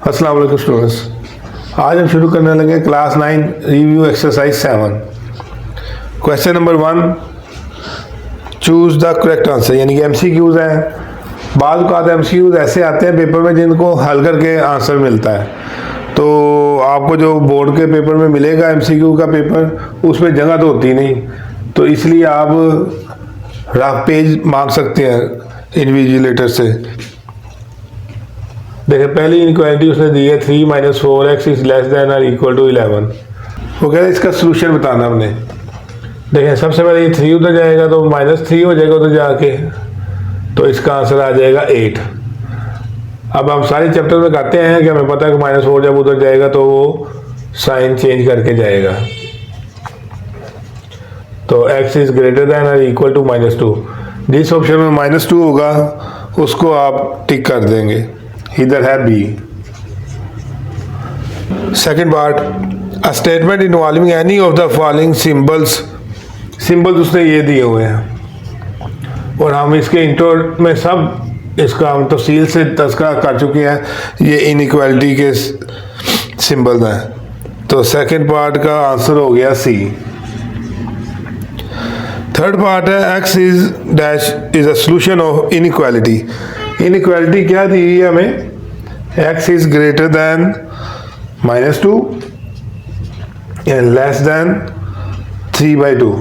अस्सलाम वालेकुम स्टूडेंट्स, आज हम शुरू करने लगे class 9 review exercise 7। Question number 1, choose the correct answer, यानी कि एमसीक्यूज हैं। बाद का एमसीक्यूज ऐसे आते हैं पेपर में जिनको हल करके आंसर मिलता है। तो आपको जो बोर्ड के पेपर में मिलेगा एमसीक्यू का पेपर, उसमें जगह तो होती नहीं, तो इसलिए आप रफ पेज मांग सकते हैं इन्विजिलेटर से। देखिए पहली इनक्वालिटी उसने दी है 3 - 4x इज लेस देन और इक्वल टू 11। वो कह रहे हैं इसका सोल्यूशन बताना हमने। देखिए सबसे पहले ये 3 उधर जाएगा तो -3 हो जाएगा उधर जाके, तो इसका आंसर आ जाएगा 8। अब हम सारे चैप्टर में करते हैं कि हमें पता है कि -4 जब उधर जाएगा तो वो साइन चेंज करके जाएगा। तो x इज ग्रेटर देन और इक्वल टू -2। जिस ऑप्शन में -2 होगा उसको आप टिक कर देंगे, इधर है B. Second part, a statement involving any of the following symbols उसने ये दिए हुए हैं और हम इसके इंट्रो में सब इसका हम तफसील से तस्करा कर चुके हैं। ये इनइक्वालिटी के सिंबल्स हैं। तो सेकेंड पार्ट का आंसर हो गया सी। थर्ड पार्ट है x is dash is a solution of inequality. Inequality क्या दी हुई है हमें, x is greater then -2 and less than 3/2।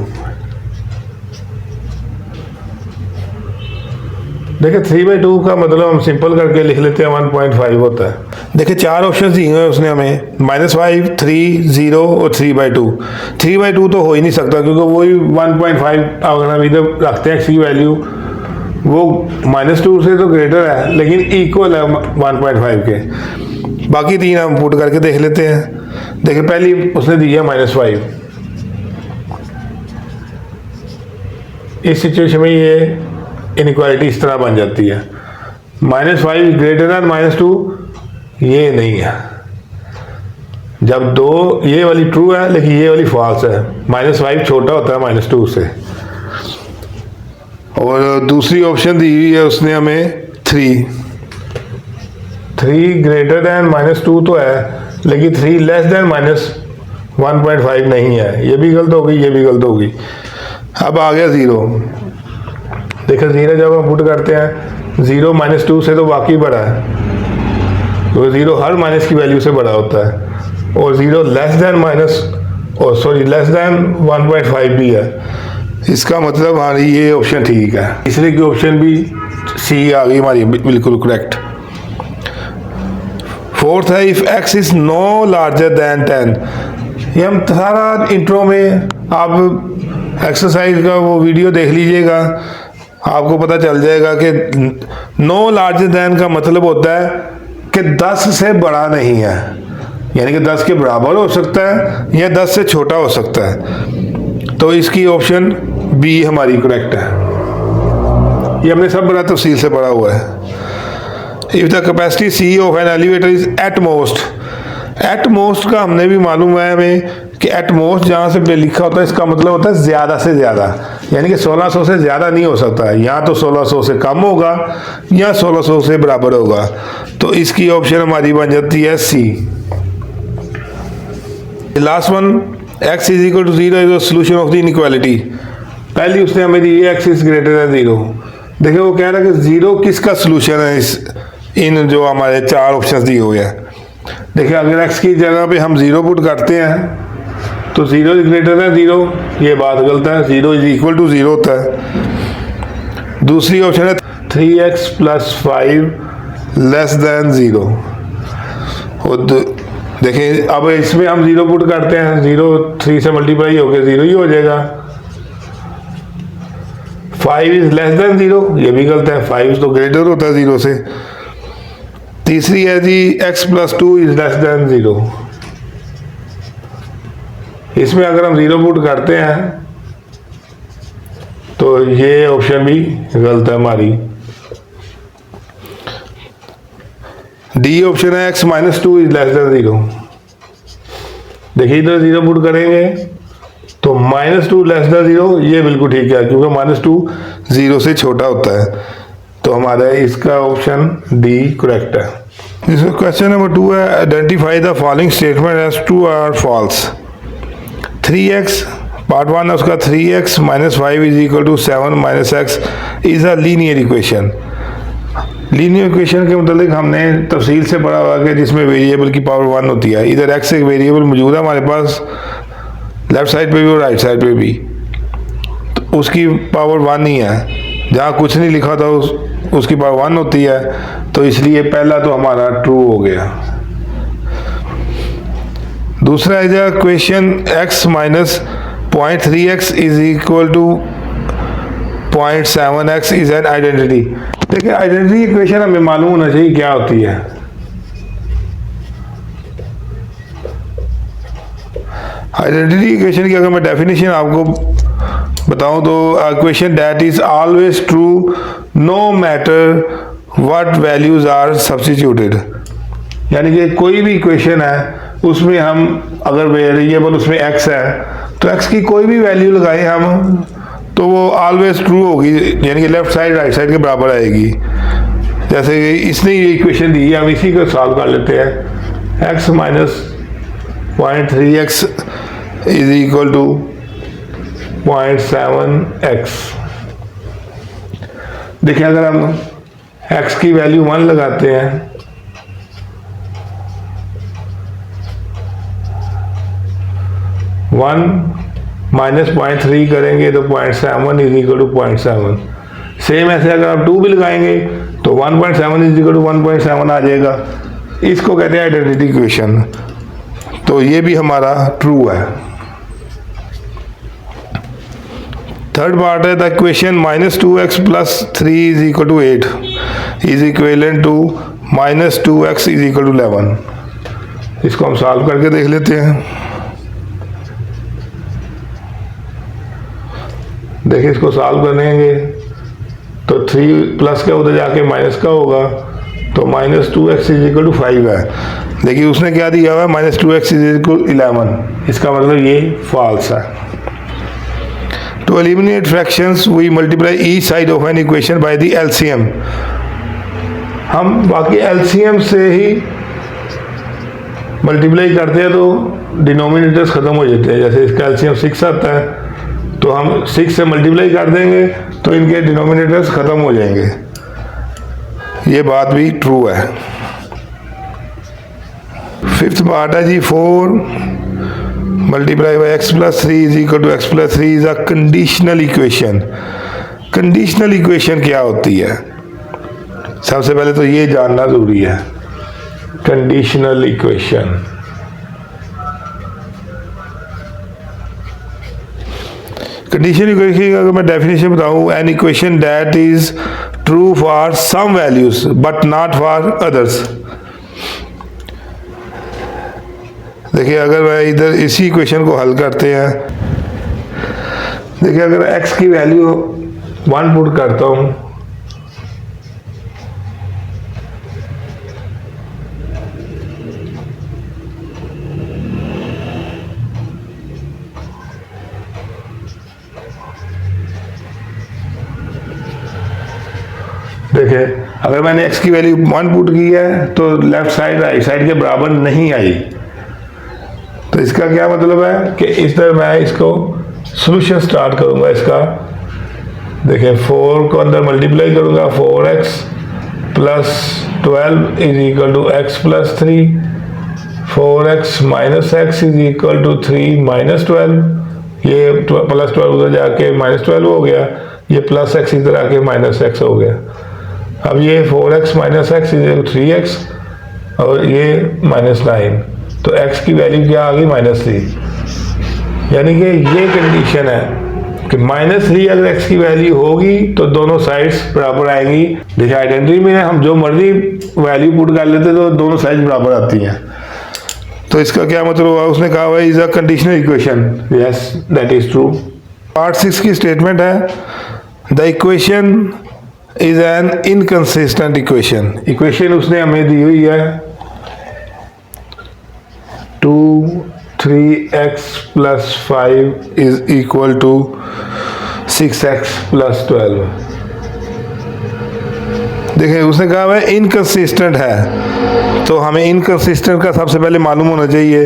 देखिए 3/2 का मतलब हम सिंपल करके लिख लेते हैं 1.5 होता है। देखिए 4 ऑप्शन दिए हुए हैं उसने हमें, -5, 3, 0 और 3/2। 3/2 तो हो ही नहीं सकता क्योंकि वही 1.5 अगर हम इधर रखते हैं x की वैल्यू, वो -2 से तो ग्रेटर है लेकिन इक्वल है 1.5 के। बाकी 3 हम पुट करके देख लेते हैं। देखिए पहली उसने दी है -5। इस सिचुएशन में ये इनइक्वालिटी इस तरह बन जाती है, -5 ग्रेटर देन -2 ये नहीं है। जब दो ये वाली ट्रू है लेकिन ये वाली फॉल्स है, -5 छोटा होता है -2 से। और दूसरी ऑप्शन दी हुई है उसने हमें 3 ग्रेटर देन -2 तो है लेकिन 3 लेस देन -1.5 नहीं है। ये भी गलत होगी, ये भी गलत होगी। अब आ गया 0। देखो 0 जब हम पुट करते हैं 0 -2 से तो वाकई बड़ा है, तो 0 हर माइनस की वैल्यू से बड़ा होता है। और 0 लेस देन 1.5 भी है। इसका मतलब हमारी ये ऑप्शन ठीक है। तीसरे की ऑप्शन भी सी आ गई हमारी बिल्कुल करेक्ट। फोर्थ है if x is no larger than 10। ये हम सारा इंट्रो में आप एक्सरसाइज का वो वीडियो देख लीजिएगा, आपको पता चल जाएगा कि नो लार्जर देन का मतलब होता है कि 10 से बड़ा नहीं है, यानी कि 10 के बराबर हो सकता है या 10 से छोटा हो सकता है। तो इसकी ऑप्शन बी हमारी करेक्ट है। ये हमने सब बड़ा तफसील से पढ़ा हुआ है। If the capacity C of an elevator is at most का हमने भी मालूम है हमें कि एट मोस्ट जहाँ से लिखा होता है इसका मतलब होता है ज़्यादा से ज़्यादा, यानी कि 1600 से ज़्यादा नहीं हो सकता है। या तो 1600 से कम होगा या 1600 से बराबर होगा। तो इसकी ऑप्शन हमारी बन जाती है सी। Last one, x is equal to 0 is the solution of the inequality. पहली उसने हमें दी x इज ग्रेटर देन 0। देखिए वो कह रहा है कि 0 किसका सोल्यूशन है इन जो हमारे 4 ऑप्शन दिए हुए हैं। देखिए अगर x की जगह पे हम 0 पुट करते हैं तो 0 इज ग्रेटर देन 0, ये बात गलत है। 0 इज इक्वल टू 0 होता है। दूसरी ऑप्शन है 3x + 5 लेस देन 0। और देखिए अब इसमें हम 0 पुट करते हैं, 0 3 से मल्टीप्लाई होकर 0 ही हो जाएगा। 5 इज लेस देन 0, ये भी गलत है, 5 तो ग्रेटर होता है 0 से। तीसरी है जी x + 2 इज लेस देन 0। इसमें अगर हम 0 पुट करते हैं तो ये ऑप्शन भी गलत है हमारी। डी ऑप्शन है x - 2 इज लेस देन 0। देखिए इधर 0 पुट करेंगे तो -2 लेस देन 0, ये बिल्कुल ठीक है क्योंकि -2 0 से छोटा होता है। तो हमारा इसका ऑप्शन डी करेक्ट है। इसमें क्वेश्चन नंबर 2 है, identify the following statement as true और फॉल्स। 3x पार्ट 1 है उसका, 3x minus 5 is equal to 7 minus X is a linear equation. Linear equation के मतलब हमने तफसील से पढ़ा हुआ कि जिसमें वेरिएबल की पावर 1 होती है। इधर x एक वेरिएबल मौजूद है हमारे पास, लेफ्ट साइड पे भी और राइट साइड पे भी, तो उसकी पावर 1 ही है। जहाँ कुछ नहीं लिखा था उसकी पावर 1 होती है, तो इसलिए पहला तो हमारा ट्रू हो गया। दूसरा है question x minus 0.3x is equal to 0.7x is an identity. देखिए आइडेंटिटी इक्वेशन हमें मालूम होना चाहिए क्या होती है। आइडेंटिटी इक्वेशन की अगर मैं डेफिनेशन आपको बताऊं तो equation that is always true no matter what values are substituted. यानी कि कोई भी इक्वेशन है उसमें हम अगर वेरिएबल उसमें x है तो x की कोई भी वैल्यू लगाए हम तो वो ऑलवेज ट्रू होगी, यानी कि लेफ्ट साइड राइट साइड के बराबर आएगी। जैसे इसने ये इक्वेशन दी है, हम इसी को सॉल्व कर लेते हैं। x minus 0.3x is equal to 0.7x। देखिए अगर हम x की वैल्यू 1 लगाते हैं, वन माइनस 0.3 करेंगे तो 0.7 इज इक्वल टू 0.7। सेम ऐसे अगर आप 2 भी लगाएंगे तो 1.7 इज इक्वल टू 1.7 आ जाएगा। इसको कहते हैं आइडेंटिटी इक्वेशन। तो ये भी हमारा ट्रू है। थर्ड पार्ट है the equation minus 2x plus 3 is equal to 8 is equal to minus 2x is equal to 11। इसको हम सॉल्व करके देख लेते हैं। देखिए इसको सॉल्व करेंगे तो 3 प्लस का उधर जाके माइनस का होगा, तो minus 2x is equal to 5 है। देखिए उसने क्या दिया हुआ है, माइनस 2x इज इक्वल 11। इसका मतलब ये फॉल्स है। To eliminate fractions we multiply each side of an equation by the LCM. हम बाकी एलसीएम से ही मल्टीप्लाई करते हैं तो डिनोमिनेटर्स खत्म हो जाते हैं। जैसे इसका एलसीएम 6 आता है तो हम 6 से मल्टीप्लाई कर देंगे तो इनके डिनोमिनेटर्स खत्म हो जाएंगे। ये बात भी ट्रू है। फिफ्थ पार्ट है जी 4 multiply by x plus 3 is equal to x plus 3 is a conditional equation. Conditional equation क्या होती है, सबसे पहले तो ये जानना जरूरी है। कंडीशनल इक्वेशन कंडीशन इक्वेशन की अगर मैं डेफिनेशन बताऊं, an equation that is true for some values but not for others. देखिए अगर मैं इधर इसी इक्वेशन को हल करते हैं, देखिए अगर x की वैल्यू 1 पुट करता हूं देखिए अगर मैंने x की वैल्यू 1 पुट की है तो लेफ्ट साइड राइट साइड के बराबर नहीं आई। तो इसका क्या मतलब है कि इस तरह मैं इसको सॉल्यूशन स्टार्ट करूंगा इसका। देखिए 4 को अंदर मल्टीप्लाई करूंगा, 4x plus 12 is equal to x plus 3, 4x minus x is equal to 3 minus 12। ये प्लस 12 उधर जाके माइनस 12 हो गया, ये प्लस x इधर आके माइनस x हो गया। अब ये 4x minus x is equal to 3x और ये माइनस 9, तो x की वैल्यू क्या आ गई, माइनस 3। यानी कि ये कंडीशन है कि माइनस 3 अगर x की वैल्यू होगी तो दोनों साइड्स बराबर आएंगी। देखिए आइडेंटिटी में हम जो मर्जी वैल्यू पुट कर लेते तो दोनों साइड्स बराबर आती हैं। तो इसका क्या मतलब हुआ, उसने कहा हुआ is a conditional equation. Yes that is true. Part 6 की स्टेटमेंट है the equation is an inconsistent equation. Equation उसने हमें दी हुई है 2 3x plus 5 is equal to 6x plus 12। देखिए उसने कहा है इनकंसिस्टेंट है, तो हमें इनकंसिस्टेंट का सबसे पहले मालूम होना चाहिए।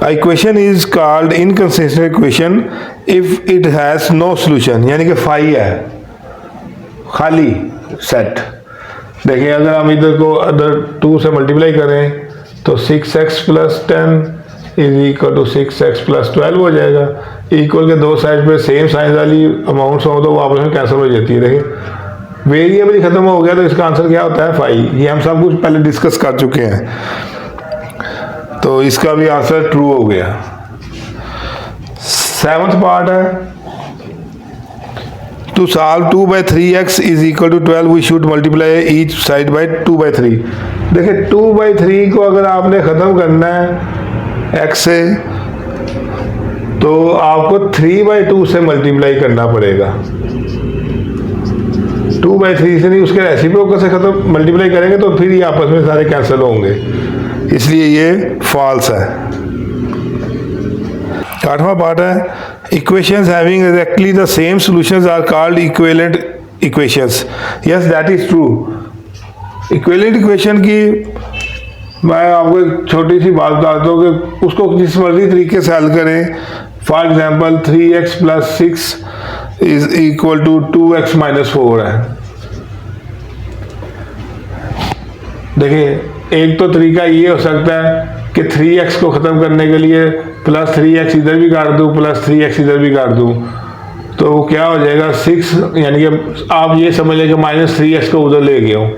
Equation is called inconsistent equation if it has no solution, यानी कि फाई है, खाली सेट। देखिए अगर हम इधर को अदर 2 से मल्टीप्लाई करें तो 6x + 10 is equal to 6x + 12 हो जाएगा। इक्वल के दो साइड पे सेम साइज वाली अमाउंट्स हो तो वो आपस में कैंसिल हो जाती है। देखिए वेरिएबल ही खत्म हो गया तो इसका आंसर क्या होता है, फाई। ये हम सब कुछ पहले डिस्कस कर चुके हैं, तो इसका भी आंसर ट्रू हो गया। 7th पार्ट है, to solve 2/3x is equal to 12 we should multiply each side by 2/3। देखिए 2/3 को अगर आपने ख़त्म करना है x से तो आपको 3/2 से मल्टीप्लाई करना पड़ेगा। 2/3 से नहीं, उसके रेसिप्रोकल से खत्म मल्टीप्लाई करेंगे तो फिर ये आपस में सारे कैंसिल होंगे, इसलिए ये फॉल्स है। 8वां पार्ट है, equations having exactly the same solutions are called equivalent equations. Yes that is true. Equivalent equation की मैं आपको एक छोटी सी बात बताता हूँ कि उसको जिस मर्जी तरीके से हल करें। For example 3x + 6 is equal to 2x - 4 है। देखिए एक तो तरीका ये हो सकता है कि 3x को ख़त्म करने के लिए +3x इधर भी काट दूँ, +3x इधर भी काट दूँ, तो क्या हो जाएगा 6, यानी कि आप ये समझ लें कि -3x को उधर ले गया हूँ।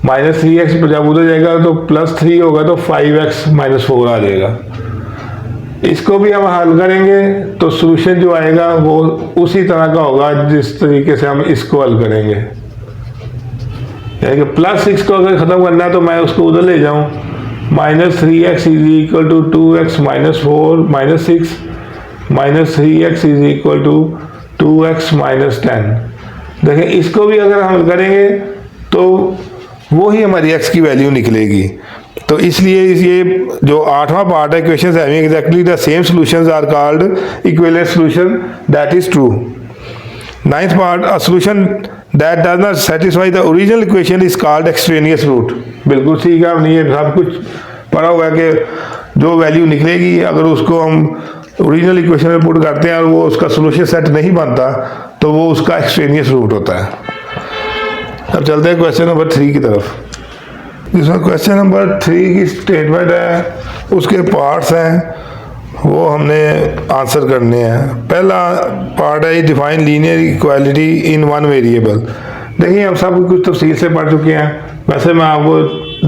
-3x जब उधर जाएगा तो +3 होगा तो 5x - 4 आ जाएगा। इसको भी हम हल करेंगे तो सॉल्यूशन जो आएगा वो उसी तरह का होगा जिस तरीके से हम इसको हल करेंगे। यानी कि +6 को अगर ख़त्म करना है तो मैं उसको उधर ले जाऊँ, -3x is equal to 2x - 4 - 6 -3x is equal to 2x - 10। देखें इसको भी अगर हम करेंगे तो वो ही हमारी x की वैल्यू निकलेगी। तो इसलिए ये जो 8वां पार्ट है, equations having exactly the same solutions are called equivalent solution, that is true. 9th part, a solution that does not satisfy the original equation is called extraneous root. बिल्कुल ठीक है, हमने ये सब कुछ पढ़ा हुआ है कि जो वैल्यू निकलेगी अगर उसको हम ओरिजिनल इक्वेशन में पुट करते हैं और वो उसका सॉल्यूशन सेट नहीं बनता तो वो उसका एक्सट्रेनियस रूट होता है। अब चलते हैं क्वेश्चन नंबर 3 की तरफ। जिसमें क्वेश्चन नंबर 3 की स्टेटमेंट है, उसके पार्ट्स हैं, वो हमने आंसर करने हैं। पहला पार्ट है define linear equality in one variable. देखिए हम सब कुछ तफसील से पढ़ चुके हैं, वैसे मैं आपको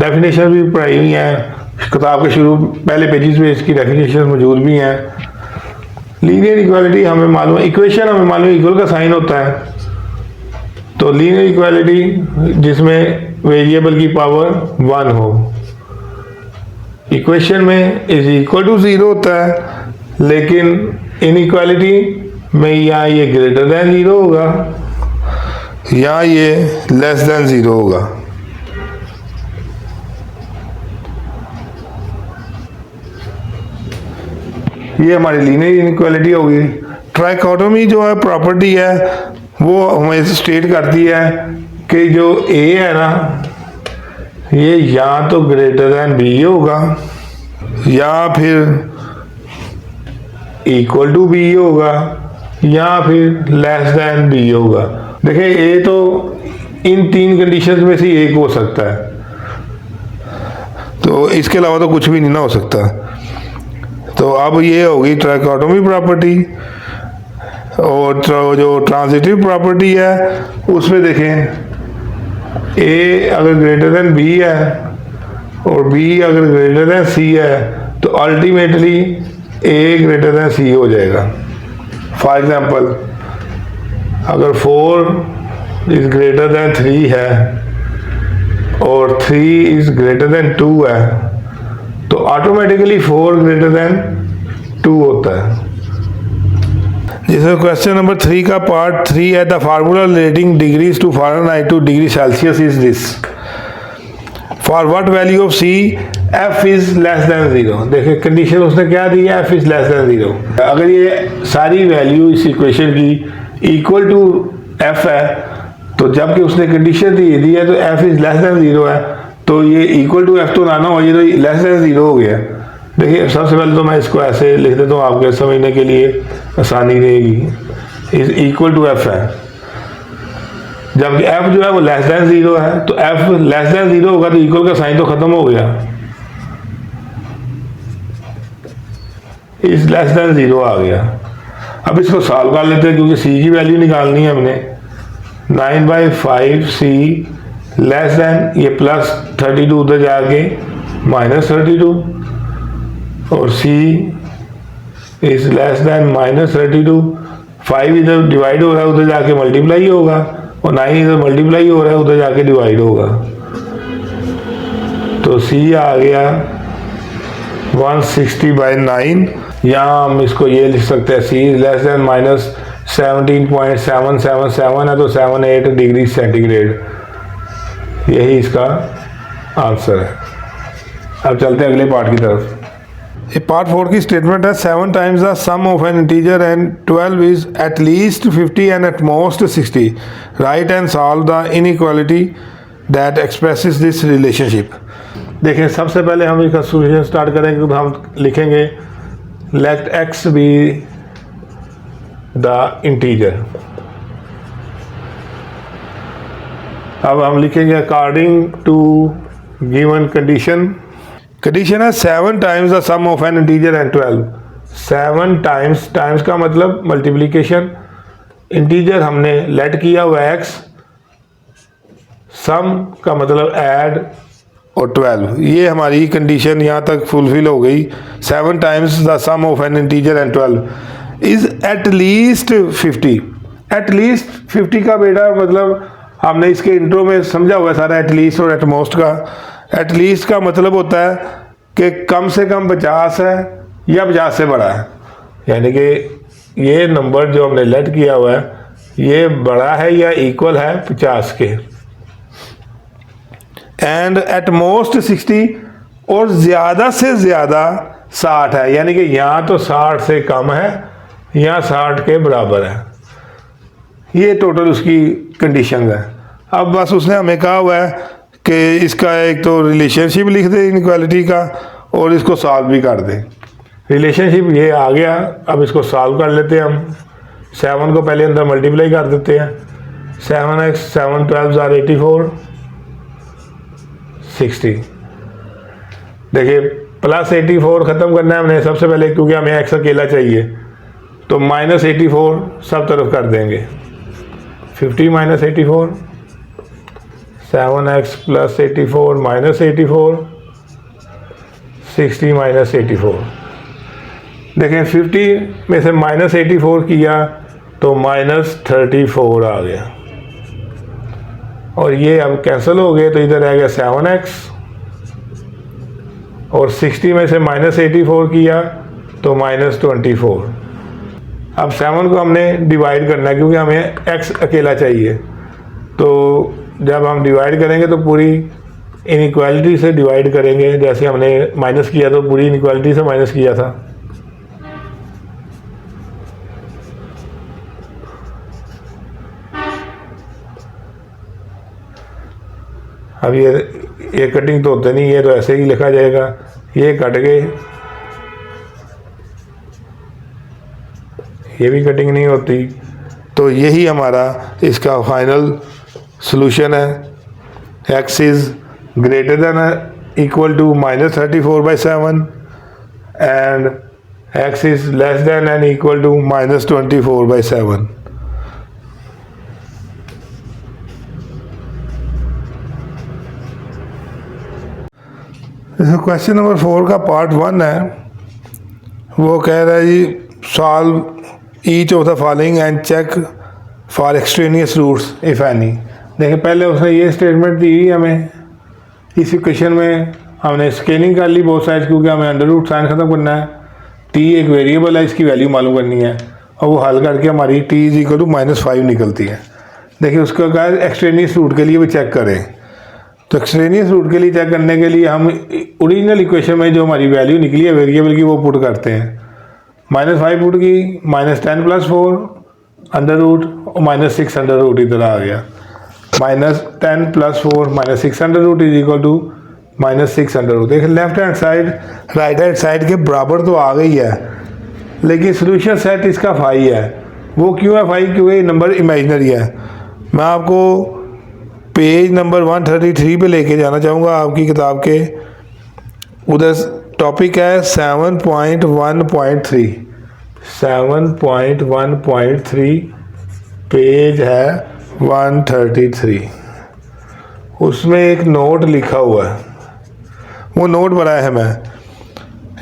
डेफिनेशन भी पढ़ाई हुई है किताब के शुरू पहले पेजेस में, इसकी डेफिनेशन मौजूद भी हैं। लीनियर इक्वालिटी हमें मालूम है, इक्वेशन हमें मालूम है इक्वल का साइन होता है, तो लीनियर इक्वालिटी जिसमें वेरिएबल की पावर 1 हो। इक्वेशन में इज इक्वल टू 0 होता है, लेकिन इनइक्वालिटी में या ये ग्रेटर देन 0 होगा या ये लेस देन 0 होगा। ये हमारी लीनियर इनइक्वालिटी होगी। ट्राइकोटोमी जो है प्रॉपर्टी है वो हमें स्टेट करती है कि जो ए है ना ये या तो ग्रेटर देन बी होगा या फिर इक्वल टू बी होगा या फिर लेस देन बी होगा। देखिए ए तो इन 3 कंडीशंस में से एक हो सकता है, तो इसके अलावा तो कुछ भी नहीं ना हो सकता। तो अब ये होगी ट्राइकोटोमी प्रॉपर्टी। और जो ट्रांजिटिव प्रॉपर्टी है उसमें देखें ए अगर ग्रेटर देन बी है और बी अगर ग्रेटर देन सी है तो अल्टीमेटली ए ग्रेटर देन सी हो जाएगा। फॉर एग्जांपल अगर 4 इज ग्रेटर देन 3 है और 3 इज ग्रेटर देन 2 है तो ऑटोमेटिकली 4 ग्रेटर देन 2 होता है। जिसमें क्वेश्चन नंबर 3 का पार्ट 3 है, the formula relating degrees to Fahrenheit to degree Celsius is this. For what value of C F is less than 0। देखिए कंडीशन उसने क्या दी है, एफ इज लेस देन 0। अगर ये सारी वैल्यू इस इक्वेशन की इक्वल टू एफ है तो जबकि उसने कंडीशन दी है तो एफ इज लेस देन 0 है, तो ये इक्वल टू एफ तो ना हो, ये तो लेस देन 0 हो गया। देखिए सबसे पहले तो मैं इसको ऐसे लिख देता हूँ, आपके समझने के लिए आसानी रहेगी। इस इक्वल टू एफ है, जबकि एफ जो है वो लेस देन 0 है, तो एफ लेस देन 0 होगा तो इक्वल का साइन तो खत्म हो गया, इस लेस देन 0 आ गया। अब इसको सॉल्व कर लेते हैं क्योंकि सी की वैल्यू निकालनी है हमने। 9/5 सी लेस देन, ये प्लस 32 उधर जाके माइनस 32, और सी इज लेस देन माइनस 32। 5 इधर डिवाइड हो रहा है, उधर जाके मल्टीप्लाई होगा, और 9 इधर मल्टीप्लाई हो रहा है, उधर जाके डिवाइड होगा। तो सी आ गया 160/9। यहाँ हम इसको ये लिख सकते हैं, सी लेस देन माइनस 17.777 है, तो 78 डिग्री सेंटीग्रेड, यही इसका आंसर है। अब चलते हैं अगले पार्ट की तरफ। ये पार्ट 4 की स्टेटमेंट है, 7 times the sum of an integer and 12 is at least 50 and at most 60। Write and solve the inequality that expresses this relationship. देखें सबसे पहले हम इसका सॉल्यूशन स्टार्ट करेंगे, तो हम लिखेंगे let x be the integer. अब हम लिखेंगे according to given condition. Condition है 7 times the sum of an integer and 12। 7 times, times का मतलब मल्टीप्लिकेशन, इंटीजर हमने लेट किया हुआ एक्स, सम का मतलब ऐड, और 12, ये हमारी कंडीशन यहाँ तक फुलफिल हो गई। 7 times the sum of an integer and 12 is at least 50। At least 50 का बेटा मतलब हमने इसके इंट्रो में समझा हुआ है सारा, एट लीस्ट और एट मोस्ट का। एट लीस्ट का मतलब होता है कि कम से कम 50 है या 50 से बड़ा है, यानी कि ये नंबर जो हमने लेट किया हुआ है ये बड़ा है या इक्वल है 50 के। एंड एट मोस्ट 60, और ज़्यादा से ज़्यादा 60 है, यानी कि यहाँ तो 60 से कम है, यहाँ 60 के बराबर है। ये टोटल उसकी कंडीशन है। अब बस उसने हमें कहा हुआ है कि इसका एक तो रिलेशनशिप लिख दे इनइक्वालिटी का, और इसको सॉल्व भी कर दे। रिलेशनशिप ये आ गया, अब इसको सॉल्व कर लेते हैं हम। 7 को पहले अंदर मल्टीप्लाई कर देते हैं। 7x 7 12 are 84 60। देखिए प्लस 84 ख़त्म करना है हमने सबसे पहले, क्योंकि हमें एक्स अकेला चाहिए, तो माइनस 84 सब तरफ कर देंगे। 50 minus 84, 7x plus 84 minus 84, 60 minus 84। देखें 50 में से माइनस 84 किया तो माइनस 34 आ गया, और ये अब कैंसिल हो गए, तो इधर आ गया 7x, और 60 में से माइनस 84 किया तो माइनस 24। अब 7 को हमने डिवाइड करना है क्योंकि हमें x अकेला चाहिए, तो जब हम डिवाइड करेंगे तो पूरी इनइक्वालिटी से डिवाइड करेंगे, जैसे हमने माइनस किया तो पूरी इनइक्वालिटी से माइनस किया था। अब ये कटिंग तो होते नहीं, ये तो ऐसे ही लिखा जाएगा, ये कट गए, ये भी कटिंग नहीं होती। तो यही हमारा इसका फाइनल सॉल्यूशन है। x is greater than equal to minus 34/7 and x is less than and equal to minus 24/7। Question number 4 का पार्ट 1 है, वो कह रहा है जी solve each of the following and check for extraneous roots if any. देखिए पहले उसने ये स्टेटमेंट दी हुई हमें, इस इक्वेशन में हमने स्केलिंग कर ली बोथ साइड, क्योंकि हमें अंडर रूट साइन ख़त्म करना है। टी एक वेरिएबल है, इसकी वैल्यू मालूम करनी है, और वो हल करके हमारी टी इज इक्वल टू -5 निकलती है। देखिए उसका कहा एक्सट्रेनियस रूट के लिए भी चेक करें, तो एक्सट्रेनियस रूट के लिए चेक करने के लिए हम ओरिजिनल इक्वेशन में जो हमारी वैल्यू निकली है वेरिएबल की वो पुट करते हैं। -5 पुट की, -10 + 4 अंडर रूट, और -6 अंडर रूट इधर आ गया। -10 + 4 -6 under root is equal to -6 under root. देखिए left hand side right hand side के बराबर तो आ गई है, लेकिन सोल्यूशन सेट इसका फाई है। वो क्यों है फाई? क्योंकि नंबर इमेजिनरी है। मैं आपको पेज नंबर 133 पे लेके जाना चाहूँगा आपकी किताब के। उधर टॉपिक है 7.1.3 7.1.3 पेज है 133। उसमें एक नोट लिखा हुआ है, वो नोट बनाया है मैं।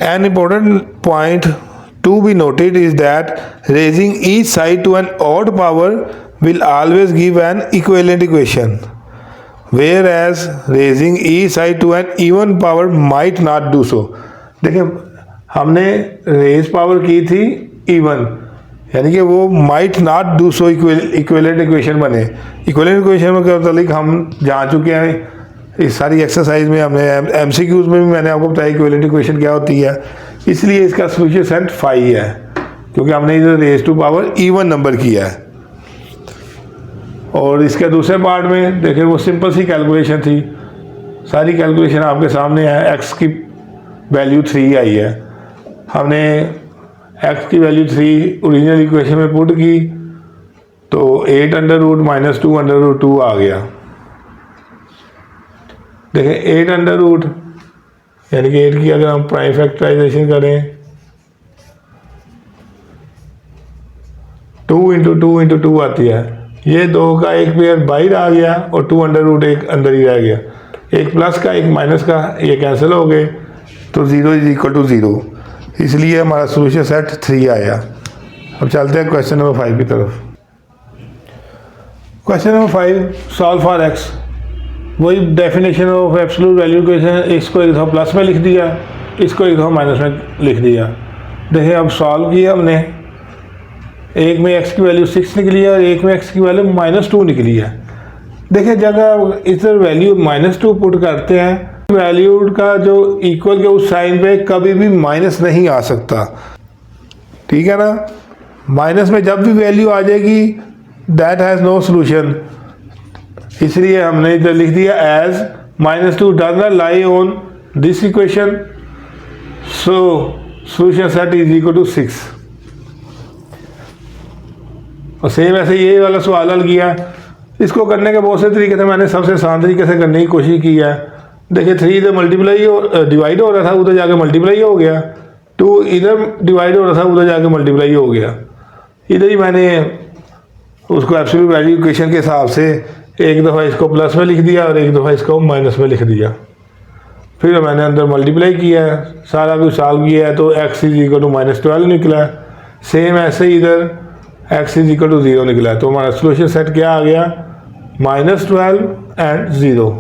An important point to be noted is that raising each side to an odd power will always give an equivalent equation, whereas raising each side to an even power might not do so। देखिए हमने raise power की थी even, यानी कि वो might not do so equivalent equation बने। Equivalent equation के मतलब हम जान चुके हैं इस सारी एक्सरसाइज में, हमने एमसीक्यूज में भी मैंने आपको बताया इक्विवेलेंट इक्वेशन क्या होती है। इसलिए इसका सोल्यूशन सेट फाई है, क्योंकि हमने इधर raise to power even number किया है। और इसके दूसरे पार्ट में देखिए वो सिंपल सी कैलकुलेशन थी, सारी कैलकुलेशन आपके सामने है। एक्स की वैल्यू 3 आई है, हमने एक्स की वैल्यू 3 ओरिजिनल इक्वेशन में पुट की तो 8 अंडर रूट -2 अंडर रूट 2 आ गया। देखिए 8 अंडर रूट यानी कि 8 की अगर हम प्राइम फैक्टराइजेशन करें 2 × 2 × 2 आती है। ये 2 का एक पेयर बाहर आ गया और 2 अंडर रूट एक अंदर ही रह गया। एक प्लस का एक माइनस का ये कैंसिल हो गए तो 0 = 0। इसलिए हमारा सोल्यूशन सेट 3 आया। अब चलते हैं क्वेश्चन नंबर 5 की तरफ। Question number 5 solve for x. वही definition of absolute value equation, इसको एक दफ़ा प्लस में लिख दिया, इसको एक दफ़ा माइनस में लिख दिया। देखिए अब सॉल्व किया हमने, एक में x की वैल्यू 6 निकली है और एक में x की वैल्यू -2 निकली है। देखिए जब इधर वैल्यू -2 पुट करते हैं, वैल्यू का जो इक्वल के उस साइन पे कभी भी माइनस नहीं आ सकता, ठीक है ना। माइनस में जब भी वैल्यू आ जाएगी दैट हैज़ नो सोल्यूशन, इसलिए हमने इधर लिख दिया as -2 does not lie on this equation, so solution set is equal to 6। और सेम ऐसे ये वाला सवाल हल किया। इसको करने के बहुत से तरीके थे, मैंने सबसे आसान तरीके से करने की कोशिश की है। देखिए 3 इधर मल्टीप्लाई डिवाइड हो रहा था, उधर जाके मल्टीप्लाई हो गया। 2 इधर डिवाइड हो रहा था, उधर जाके मल्टीप्लाई हो गया। इधर ही मैंने उसको एब्सोल्यूट वैल्यू इक्वेशन के हिसाब से एक दफ़ा इसको प्लस में लिख दिया और एक दफ़ा इसको माइनस में लिख दिया। फिर मैंने अंदर मल्टीप्लाई किया है, सारा कुछ सॉल्व किया है तो x = -12 निकला है। सेम ऐसे ही इधर x = 0 निकला है। तो हमारा सोल्यूशन सेट क्या आ गया? -12 एंड 0।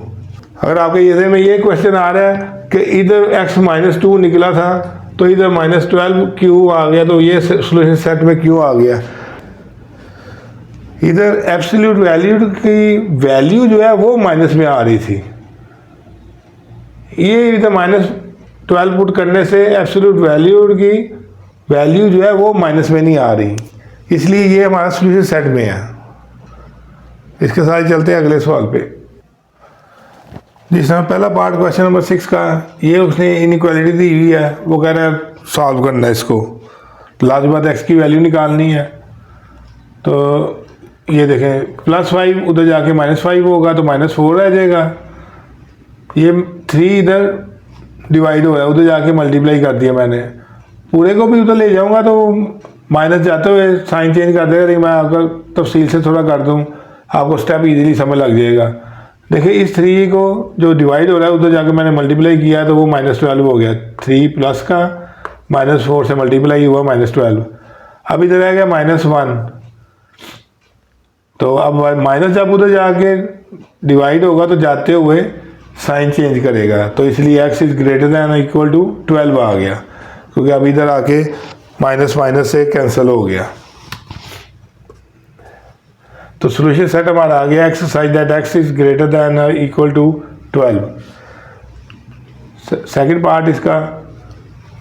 अगर आपके ये में ये क्वेश्चन आ रहा है कि इधर x -2 निकला था तो इधर -12 क्यों आ गया, तो ये सोल्यूशन सेट में क्यों आ गया? इधर एब्सोल्यूट वैल्यू की वैल्यू जो है वो माइनस में आ रही थी, ये इधर -12 पुट करने से एब्सोल्यूट वैल्यू की वैल्यू जो है वो माइनस में नहीं आ रही, इसलिए ये हमारा सोल्यूशन सेट में है। इसके साथ चलते हैं अगले सवाल पे। जिसमें पहला पार्ट क्वेश्चन नंबर 6 का, ये उसने इनइक्वालिटी दी हुई है, वो कह रहा है सॉल्व करना है इसको, लास्ट बात x की वैल्यू निकालनी है। तो ये देखें +5 उधर जाके -5 होगा तो -4 रह जाएगा। ये 3 इधर डिवाइड हो रहा है, उधर जाके मल्टीप्लाई कर दिया मैंने। पूरे को भी उधर ले जाऊंगा तो माइनस जाते हुए साइन चेंज कर देगा, लेकिन मैं अगर तफसील से थोड़ा कर दूं आपको स्टेप इजीली समझ लग जाएगा। देखिए इस 3 को जो डिवाइड हो रहा है उधर जाके मैंने मल्टीप्लाई किया तो वो -12 हो गया। 3 प्लस का -4 से मल्टीप्लाई हुआ -12। अब इधर रह गया -1, तो अब माइनस जब उधर जाके डिवाइड होगा तो जाते हुए साइन चेंज करेगा, तो इसलिए x = 12 आ गया, क्योंकि अब इधर आके माइनस माइनस से कैंसिल हो गया। तो सोल्यूशन सेट हमारा आ गया exercise that x = 12। Second part इसका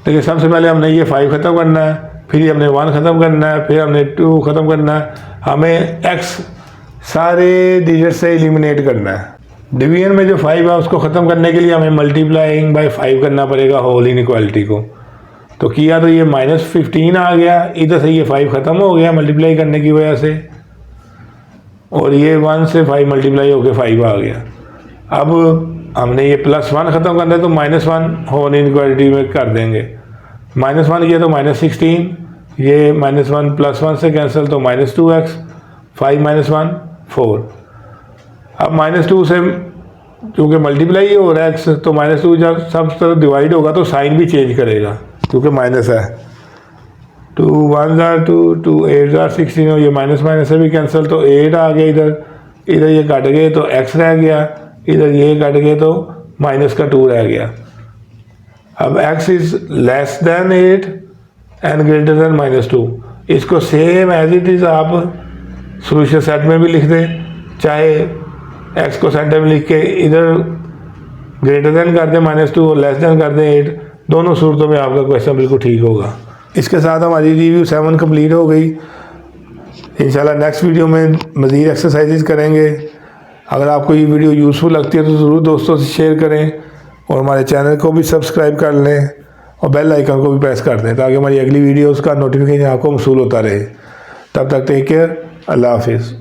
देखिए, सबसे पहले हमने ये 5 ख़त्म करना है, फिर हमने 1 ख़त्म करना है, फिर हमने 2 ख़त्म करना है। हमें x सारे डिजिट से एलिमिनेट करना है। डिवीजन में जो 5 है उसको ख़त्म करने के लिए हमें मल्टीप्लाइंग बाय 5 करना पड़ेगा होल इनइक्वालिटी को। तो किया तो ये -15 आ गया, इधर से ये 5 ख़त्म हो गया मल्टीप्लाई करने की वजह से, और ये 1 से 5 मल्टीप्लाई होकर 5 आ गया। अब हमने ये +1 ख़त्म करना है तो -1 होल इनइक्वालिटी में कर देंगे। -1 किया तो -16, ये -1 +1 से कैंसिल तो -2x, 5 - 1 4। अब -2 से क्योंकि मल्टीप्लाई ही हो रहा है x, तो -2 जब सब तरफ डिवाइड होगा तो साइन भी चेंज करेगा क्योंकि माइनस है। 2 1 2 2 8 16, और ये माइनस से भी कैंसिल तो 8 आ गया इधर ये कट गए तो x रह गया, इधर ये कट गए तो -2 रह गया। अब x is less than 8 and greater than -2। इसको सेम एज इट इज़ आप सोल्यूशन सेट में भी लिख दें, चाहे x को सेंटर में लिख के इधर ग्रेटर देन कर दें -2 और लेस देन कर दें 8, दोनों सूरतों में आपका क्वेश्चन बिल्कुल ठीक होगा। इसके साथ हमारी रिव्यू 7 कंप्लीट हो गई। इंशाल्लाह नेक्स्ट वीडियो में मज़ीद एक्सरसाइजेज करेंगे। अगर आपको ये वीडियो यूज़फुल लगती है तो ज़रूर दोस्तों से शेयर करें और हमारे चैनल को भी सब्सक्राइब कर लें और बेल आइकन को भी प्रेस कर दें ताकि हमारी अगली वीडियोज़ का नोटिफिकेशन आपको मौसूल होता रहे। तब तक टेक केयर, अल्लाह हाफिज़।